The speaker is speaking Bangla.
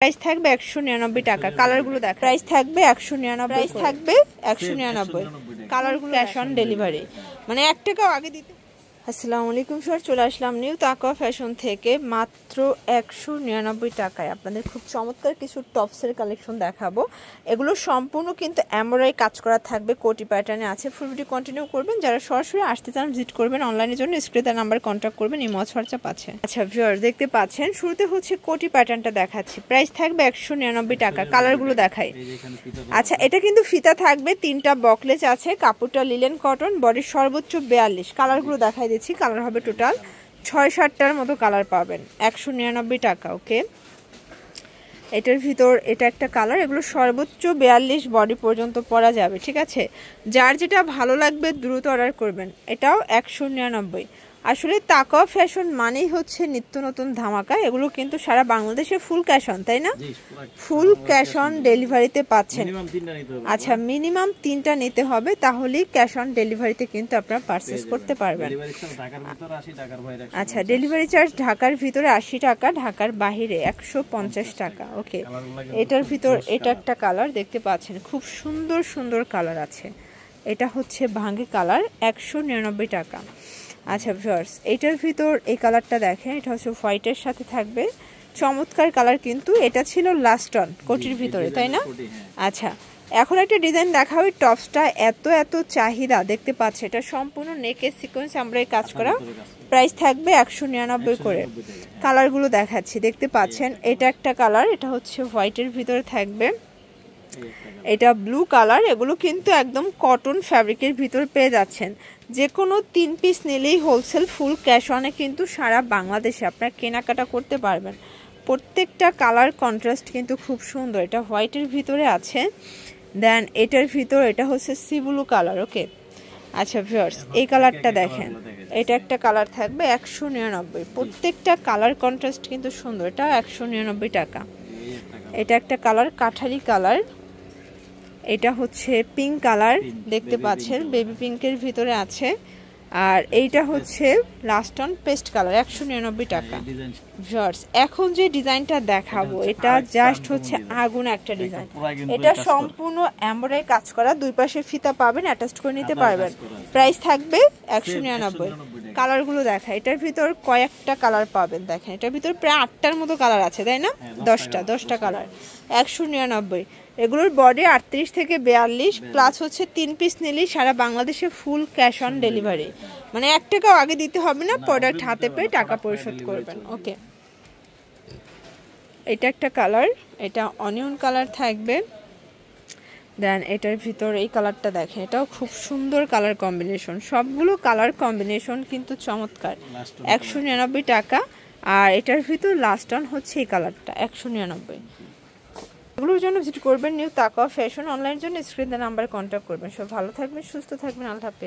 প্রাইস থাকবে 199 টাকা। কালারগুলো দেখ, প্রাইস থাকবে 199, প্রাইস থাকবে 199, কালারগুলো ক্যাশ অন ডেলিভারি, মানে 1 টাকাও আগে দিতে। আসসালামু আলাইকুম স্যার, চলে আসলাম নিউ তাকওয়া ফ্যাশন থেকে মাত্র 199 টাকায় আপনাদের খুব চমৎকার কিছু টপসের কালেকশন দেখাবো। এগুলো সম্পূর্ণ কিন্তু এমব্রয়ডারি কাজ করা থাকবে, কোটি প্যাটার্নে আছে। ফুল ভিডিও কন্টিনিউ করবেন, যারা সরাসরি আসতে চান ভিজিট করবেন, অনলাইনের জন্য স্ক্রিনে নাম্বার কন্ট্যাক্ট করবেন, ইমো হোয়াটসঅ্যাপ আছে। আচ্ছা ভিউয়ার্স, দেখতে পাচ্ছেন শুরুতে হচ্ছে কোটি প্যাটার্নটা দেখাচ্ছি, প্রাইস থাকবে 199 টাকা। কালারগুলো দেখাই। আচ্ছা, এটা কিন্তু ফিতা থাকবে, 3টা বকলেস আছে, কাপড়টা লিলেন কটন, বডির সর্বোচ্চ 42। কালারগুলো দেখাই দিচ্ছি, কালার হবে টোটাল 6-7টার মতো কালার পাবেন, 199 টাকা। ওকে, এটার ভিতর এটা একটা কালার, এগুলো সর্বোচ্চ 42 বডি পর্যন্ত পরা যাবে, ঠিক আছে। যার যেটা ভালো লাগবে দ্রুত অর্ডার করবেন। এটাও 199। আসলে তাকওয়া ফ্যাশন মানেই হচ্ছে নিত্য নতুন ধামাকা। এগুলো কিন্তু সারা বাংলাদেশে ফুল ক্যাশ অন, তাই না? ফুল ক্যাশ অন ডেলিভারিতে পাচ্ছেন। আচ্ছা, মিনিমাম 3টা নিতে হবে, তাহলেই ক্যাশ অন ডেলিভারিতে কিন্তু আপনারা পারচেজ করতে পারবেন। আচ্ছা, ডেলিভারি চার্জ ঢাকার ভিতরে 80 টাকা, ঢাকার বাহিরে 150 টাকা। ওকে, এটার ভিতর এটা একটা কালার দেখতে পাচ্ছেন, খুব সুন্দর সুন্দর কালার আছে। এটা হচ্ছে ভাঙ্গি কালার, 199 টাকা। আচ্ছা ভিউয়ার্স, এটার ভিতর এই কালারটা দেখেন, এটা হচ্ছে হোয়াইটের সাথে থাকবে, চমৎকার কালার। কিন্তু এটা ছিল লাস্ট অন কোটির ভিতরে, তাই না? আচ্ছা, এখন একটা ডিজাইন দেখাবো। টপসটা এত এত চাহিদা, দেখতে পাচ্ছে। এটা সম্পূর্ণ নেকের সিকোয়েন্স আমরা কাজ করা, প্রাইস থাকবে 199 করে। কালারগুলো দেখাচ্ছি, দেখতে পাচ্ছেন। এটা একটা কালার, এটা হচ্ছে হোয়াইটের ভিতরে থাকবে, এটা ব্লু কালার। এগুলো কিন্তু একদম কটন ফ্যাব্রিকের ভিতর পেয়ে যাচ্ছেন। যে কোনো 3 পিস নিলেই হোলসেল ফুল ক্যাশ অনে কিন্তু সারা বাংলাদেশে আপনারা কেনাকাটা করতে পারবেন। প্রত্যেকটা কালার কন্ট্রাস্ট কিন্তু খুব সুন্দর। এটা হোয়াইটের ভিতরে আছে, দেন এটার ভিতর এটা হচ্ছে সি ব্লু কালার। ওকে, আচ্ছা ভিউয়ার্স, এই কালারটা দেখেন, এটা একটা কালার থাকবে 199। প্রত্যেকটা কালার কন্ট্রাস্ট কিন্তু সুন্দর, এটা 199 টাকা। এটা একটা কালার কাঠালি কালার, এটা হচ্ছে পিঙ্ক কালার, দেখতে পাচ্ছেন বেবি পিঙ্কের ভিতরে আছে। আর এইটা হচ্ছে লাস্ট অন পেস্ট কালার, 199 টাকা। ভিউয়ার্স, এখন যে ডিজাইনটা দেখাবো এটা জাস্ট হচ্ছে আগুন একটা ডিজাইন। এটা সম্পূর্ণ এমব্রয়ডারি কাজ করা, দুই পাশে ফিতা পাবেন, অ্যাটাচ করে নিতে পারবেন। প্রাইস থাকবে 199। কালারগুলো দেখা, এটার ভিতর কয়েকটা কালার পাবেন, দেখেন এটার ভিতর প্রায় 8টার মতো কালার আছে, তাই না? 10টা কালার, 199। এগুলোর বডি 38 থেকে 42, প্লাস হচ্ছে 3 পিস নিলেই সারা বাংলাদেশে ফুল ক্যাশ অন ডেলিভারি, মানে 1 টাকাও আগে দিতে হবে না, প্রোডাক্ট হাতে পেয়ে টাকা পরিশোধ করবেন। ওকে, এটা একটা কালার, এটা অনিয়ন কালার থাকবে। দেন এটার ভিতর এই কালারটা দেখেন, এটাও খুব সুন্দর কালার কম্বিনেশন। সবগুলো কালার কম্বিনেশন কিন্তু চমৎকার, 199 টাকা। আর এটার ভিতর লাস্ট অন হচ্ছে এই কালারটা, 199। এগুলোর জন্য ভিজিট করবেন নিউ তাকওয়া ফ্যাশন, অনলাইনের জন্য স্ক্রিনে নাম্বার কন্ট্যাক্ট করবেন। সব ভালো থাকবেন, সুস্থ থাকবেন, আল্লাহ হাফেজ।